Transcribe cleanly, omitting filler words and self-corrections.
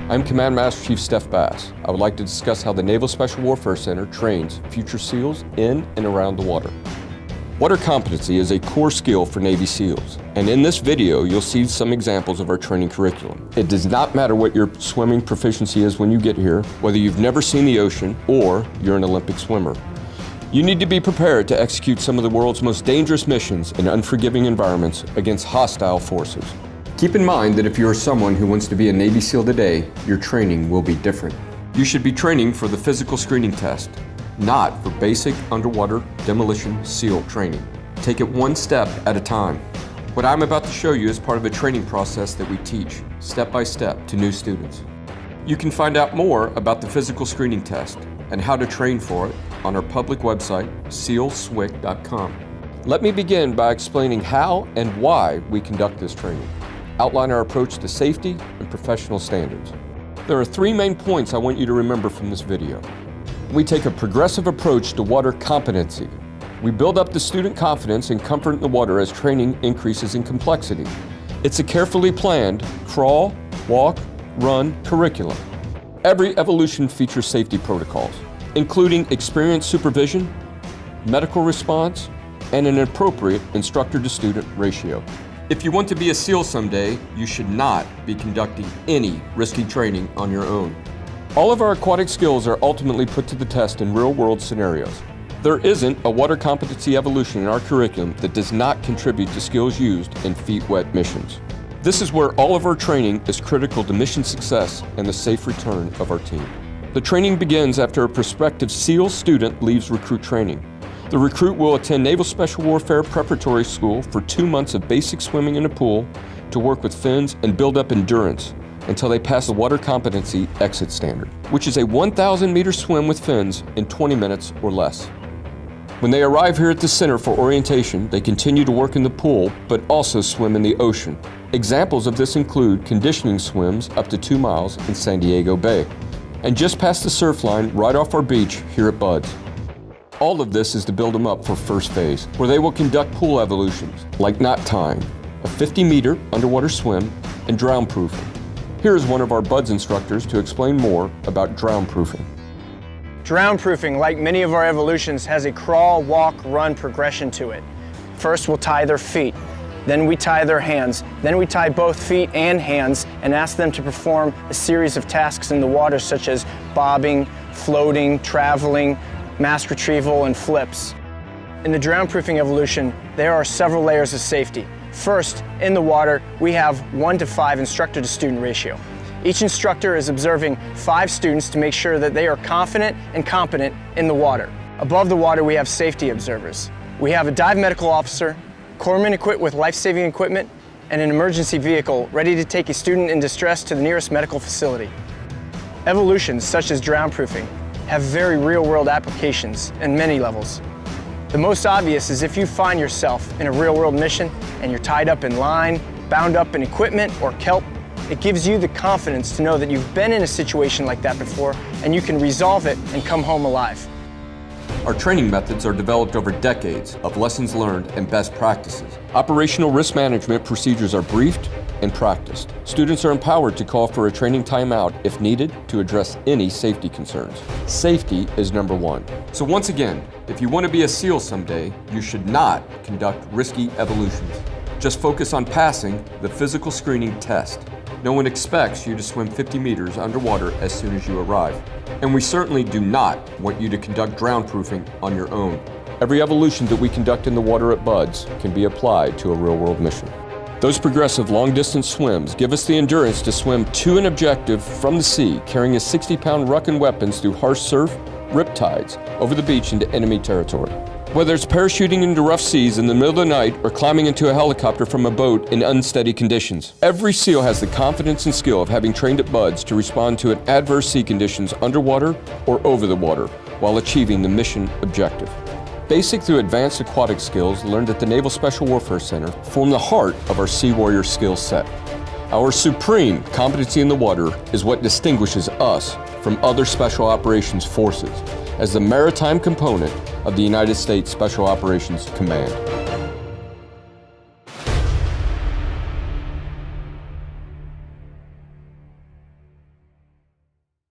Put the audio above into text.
I'm Command Master Chief Steph Bass. I would like to discuss how the Naval Special Warfare Center trains future SEALs in and around the water. Water competency is a core skill for Navy SEALs, and in this video you'll see some examples of our training curriculum. It does not matter what your swimming proficiency is when you get here, whether you've never seen the ocean or you're an Olympic swimmer. You need to be prepared to execute some of the world's most dangerous missions in unforgiving environments against hostile forces. Keep in mind that if you are someone who wants to be a Navy SEAL today, your training will be different. You should be training for the physical screening test, not for basic underwater demolition SEAL training. Take it one step at a time. What I'm about to show you is part of a training process that we teach, step by step, to new students. You can find out more about the physical screening test and how to train for it on our public website, sealswic.com. Let me begin by explaining how and why we conduct this training, outline our approach to safety and professional standards. There are three main points I want you to remember from this video. We take a progressive approach to water competency. We build up the student confidence and comfort in the water as training increases in complexity. It's a carefully planned crawl, walk, run curriculum. Every evolution features safety protocols, including experienced supervision, medical response, and an appropriate instructor-to-student ratio. If you want to be a SEAL someday, you should not be conducting any risky training on your own. All of our aquatic skills are ultimately put to the test in real-world scenarios. There isn't a water competency evolution in our curriculum that does not contribute to skills used in feet-wet missions. This is where all of our training is critical to mission success and the safe return of our team. The training begins after a prospective SEAL student leaves recruit training. The recruit will attend Naval Special Warfare Preparatory School for 2 months of basic swimming in a pool to work with fins and build up endurance until they pass the water competency exit standard, which is a 1,000-meter swim with fins in 20 minutes or less. When they arrive here at the center for orientation, they continue to work in the pool, but also swim in the ocean. Examples of this include conditioning swims up to 2 miles in San Diego Bay, and just past the surf line right off our beach here at Buds. All of this is to build them up for first phase, where they will conduct pool evolutions, like knot tying, a 50-meter underwater swim, and drown proofing. Here is one of our Buds instructors to explain more about drown proofing. Drown proofing, like many of our evolutions, has a crawl, walk, run progression to it. First, we'll tie their feet. Then we tie their hands. Then we tie both feet and hands and ask them to perform a series of tasks in the water, such as bobbing, floating, traveling, mask retrieval, and flips. In the drown proofing evolution, there are several layers of safety. First, in the water, we have 1:5 instructor-to-student ratio. Each instructor is observing 5 students to make sure that they are confident and competent in the water. Above the water, we have safety observers. We have a dive medical officer, corpsmen equipped with life-saving equipment, and an emergency vehicle ready to take a student in distress to the nearest medical facility. Evolutions, such as drown proofing, have very real-world applications in many levels. The most obvious is if you find yourself in a real-world mission and you're tied up in line, bound up in equipment or kelp, it gives you the confidence to know that you've been in a situation like that before and you can resolve it and come home alive. Our training methods are developed over decades of lessons learned and best practices. Operational risk management procedures are briefed and practiced. Students are empowered to call for a training timeout if needed to address any safety concerns. Safety is number one. So once again, if you want to be a SEAL someday, you should not conduct risky evolutions. Just focus on passing the physical screening test. No one expects you to swim 50 meters underwater as soon as you arrive. And we certainly do not want you to conduct drown proofing on your own. Every evolution that we conduct in the water at Buds can be applied to a real-world mission. Those progressive long-distance swims give us the endurance to swim to an objective from the sea, carrying a 60-pound ruck and weapons through harsh surf, riptides, over the beach into enemy territory. Whether it's parachuting into rough seas in the middle of the night or climbing into a helicopter from a boat in unsteady conditions, every SEAL has the confidence and skill of having trained at Buds to respond to adverse sea conditions underwater or over the water while achieving the mission objective. Basic through advanced aquatic skills learned at the Naval Special Warfare Center form the heart of our Sea Warrior skill set. Our supreme competency in the water is what distinguishes us from other special operations forces as the maritime component of the United States Special Operations Command.